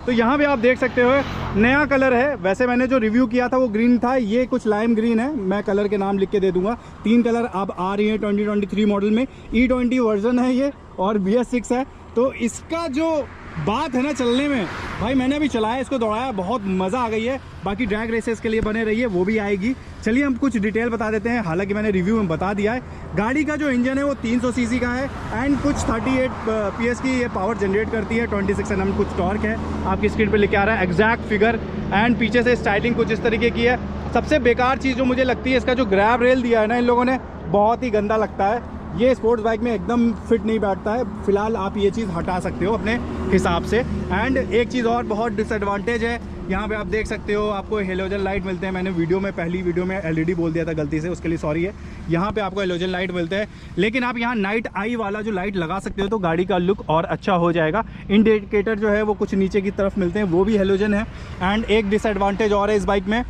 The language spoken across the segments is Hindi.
तो यहाँ पे आप देख सकते हो नया कलर है। वैसे मैंने जो रिव्यू किया था वो ग्रीन था, ये कुछ लाइम ग्रीन है। मैं कलर के नाम लिख के दे दूंगा। 3 कलर अब आ रही है 2023 मॉडल में। E20 वर्जन है ये और BS6 है। तो इसका जो बात है ना चलने में, भाई मैंने अभी चलाया, इसको दौड़ाया, बहुत मज़ा आ गई है। बाकी ड्रैग रेसेस के लिए बने रहिए, वो भी आएगी। चलिए हम कुछ डिटेल बता देते हैं। हालांकि मैंने रिव्यू में बता दिया है। गाड़ी का जो इंजन है वो 300 सीसी का है एंड कुछ 38 PS की ये पावर जनरेट करती है। 26 Nm कुछ टॉर्क है, आपकी स्क्रीन पे लिखे आ रहा है एग्जैक्ट फिगर। एंड पीछे से स्टाइलिंग कुछ इस तरीके की है। सबसे बेकार चीज़ जो मुझे लगती है, इसका जो ग्रैब रेल दिया है ना इन लोगों ने, बहुत ही गंदा लगता है। ये स्पोर्ट्स बाइक में एकदम फिट नहीं बैठता है। फिलहाल आप ये चीज़ हटा सकते हो अपने हिसाब से। एंड एक चीज़ और बहुत डिसएडवांटेज है, यहाँ पे आप देख सकते हो आपको हेलोजन लाइट मिलते हैं। मैंने पहली वीडियो में LED बोल दिया था गलती से, उसके लिए सॉरी है। यहाँ पे आपको हेलोजन लाइट मिलते हैं, लेकिन आप यहाँ नाइट आई वाला जो लाइट लगा सकते हो तो गाड़ी का लुक और अच्छा हो जाएगा। इंडिकेटर जो है वो कुछ नीचे की तरफ मिलते हैं, वो भी हेलोजन है। एंड एक डिसएडवांटेज और है इस बाइक में,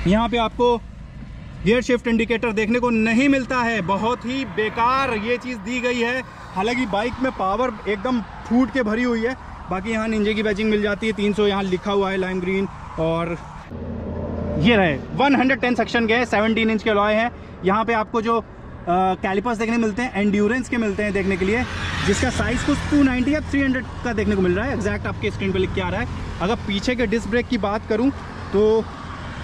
यहाँ पे आपको गियर शिफ्ट इंडिकेटर देखने को नहीं मिलता है। बहुत ही बेकार ये चीज़ दी गई है। हालांकि बाइक में पावर एकदम फूट के भरी हुई है। बाकी यहाँ निंजे की बैजिंग मिल जाती है। 300 यहाँ लिखा हुआ है लाइम ग्रीन। और ये रहे 110 सेक्शन के 17 इंच के अलॉय हैं। यहाँ पे आपको जो कैलिपर्स देखने मिलते हैं एंड्योरेंस के मिलते हैं देखने के लिए, जिसका साइज़ कुछ 290 या 300 का देखने को मिल रहा है। एग्जैक्ट आपके स्क्रीन पर लिख के आ रहा है। अगर पीछे के डिस्क ब्रेक की बात करूँ तो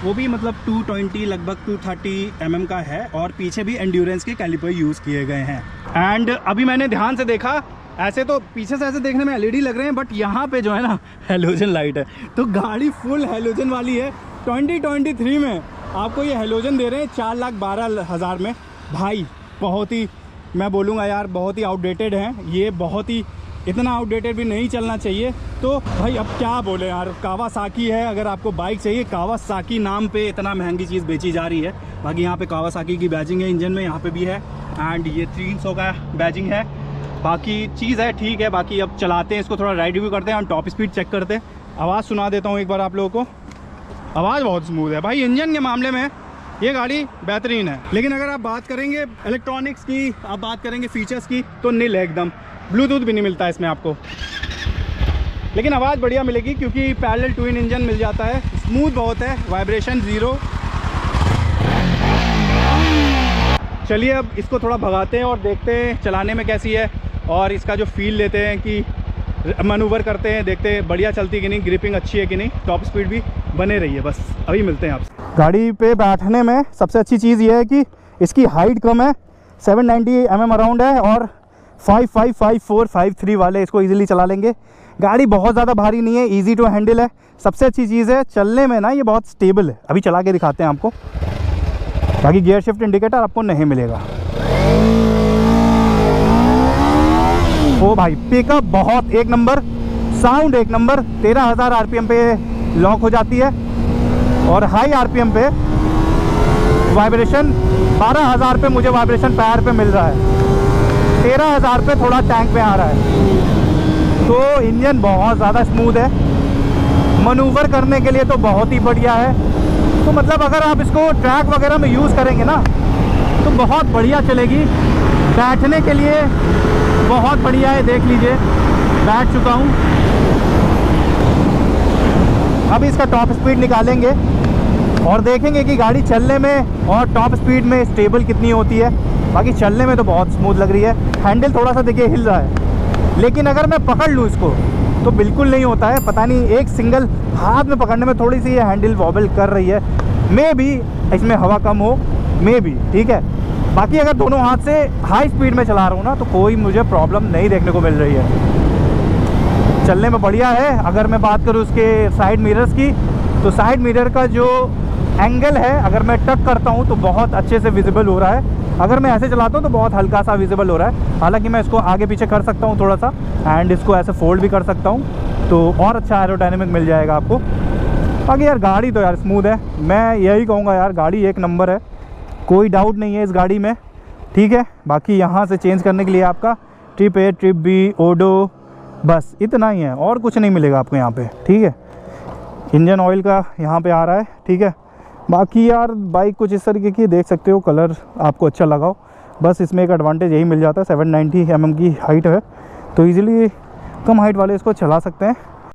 वो भी मतलब 220 लगभग 230 mm का है और पीछे भी एंड्योरेंस के कैलिपर यूज़ किए गए हैं। एंड अभी मैंने ध्यान से देखा, ऐसे तो पीछे से ऐसे देखने में LED लग रहे हैं, बट यहाँ पे जो है ना हेलोजन लाइट है। तो गाड़ी फुल हेलोजन वाली है। 2023 में आपको ये हेलोजन दे रहे हैं 4,12,000 में। भाई बहुत ही, मैं बोलूँगा यार, बहुत ही आउटडेटेड है ये। बहुत ही, इतना आउटडेटेड भी नहीं चलना चाहिए। तो भाई अब क्या बोले यार, कावासाकी है। अगर आपको बाइक चाहिए, कावासाकी नाम पे इतना महंगी चीज़ बेची जा रही है। बाकी यहाँ पे कावासाकी की बैजिंग है इंजन में, यहाँ पे भी है। एंड ये 300 का बैजिंग है। बाकी चीज़ है ठीक है। बाकी अब चलाते हैं इसको, थोड़ा राइड रिव्यू करते हैं, हम टॉप स्पीड चेक करते हैं। आवाज़ सुना देता हूँ एक बार आप लोगों को। आवाज़ बहुत स्मूथ है भाई। इंजन के मामले में ये गाड़ी बेहतरीन है। लेकिन अगर आप बात करेंगे इलेक्ट्रॉनिक्स की, आप बात करेंगे फीचर्स की, तो नील है एकदम। ब्लूटूथ भी नहीं मिलता है इसमें आपको, लेकिन आवाज़ बढ़िया मिलेगी क्योंकि पैरेलल ट्विन इंजन मिल जाता है। स्मूथ बहुत है, वाइब्रेशन ज़ीरो। चलिए अब इसको थोड़ा भगाते हैं और देखते हैं चलाने में कैसी है, और इसका जो फील लेते हैं कि मैनूवर करते हैं, देखते हैं बढ़िया चलती है कि नहीं, ग्रिपिंग अच्छी है कि नहीं। टॉप स्पीड भी बने रही है। बस अभी मिलते हैं आपसे। गाड़ी पे बैठने में सबसे अच्छी चीज़ ये है कि इसकी हाइट कम है, 790 mm अराउंड है, और 5.5, 5.4, 5.3 वाले इसको इजीली चला लेंगे। गाड़ी बहुत ज़्यादा भारी नहीं है, इजी टू हैंडल है। सबसे अच्छी चीज़ है चलने में ना, ये बहुत स्टेबल है। अभी चला के दिखाते हैं आपको। बाकी गियर शिफ्ट इंडिकेटर आपको नहीं मिलेगा। ओ भाई पिकअप बहुत एक नंबर, साउंड एक नंबर। 13,000 RPM पे लॉक हो जाती है, और हाई RPM पे वाइब्रेशन 12,000 पे मुझे वाइब्रेशन पैर पे मिल रहा है। 13,000 पे थोड़ा टैंक में आ रहा है। तो इंजन बहुत ज़्यादा स्मूथ है, मनूवर करने के लिए तो बहुत ही बढ़िया है। तो मतलब अगर आप इसको ट्रैक वगैरह में यूज़ करेंगे ना तो बहुत बढ़िया चलेगी। बैठने के लिए बहुत बढ़िया है, देख लीजिए बैठ चुका हूँ। अब इसका टॉप स्पीड निकालेंगे और देखेंगे कि गाड़ी चलने में और टॉप स्पीड में स्टेबल कितनी होती है। बाकी चलने में तो बहुत स्मूथ लग रही है। हैंडल थोड़ा सा देखिए हिल रहा है, लेकिन अगर मैं पकड़ लूँ इसको तो बिल्कुल नहीं होता है। पता नहीं, एक सिंगल हाथ में पकड़ने में थोड़ी सी ये हैंडल वॉबल कर रही है। मे भी इसमें हवा कम हो, मे भी, ठीक है। बाकी अगर दोनों हाथ से हाई स्पीड में चला रहा हूँ ना तो कोई मुझे प्रॉब्लम नहीं देखने को मिल रही है। चलने में बढ़िया है। अगर मैं बात करूँ उसके साइड मिरर्स की, तो साइड मिरर का जो एंगल है, अगर मैं टक करता हूँ तो बहुत अच्छे से विजिबल हो रहा है। अगर मैं ऐसे चलाता हूँ तो बहुत हल्का सा विजिबल हो रहा है। हालांकि मैं इसको आगे पीछे कर सकता हूँ थोड़ा सा, एंड इसको ऐसे फोल्ड भी कर सकता हूँ, तो और अच्छा एरोडायनेमिक मिल जाएगा आपको। बाकी यार गाड़ी तो यार स्मूथ है, मैं यही कहूँगा यार, गाड़ी एक नंबर है, कोई डाउट नहीं है इस गाड़ी में, ठीक है। बाकी यहाँ से चेंज करने के लिए आपका ट्रिप A, ट्रिप B, ओडो, बस इतना ही है, और कुछ नहीं मिलेगा आपको यहाँ पे, ठीक है। इंजन ऑयल का यहाँ पे आ रहा है, ठीक है। बाकी यार बाइक कुछ इस तरीके की देख सकते हो, कलर आपको अच्छा लगाओ। बस इसमें एक एडवांटेज यही मिल जाता है, 790 mm की हाइट है, तो ईज़िली कम हाइट वाले इसको चला सकते हैं।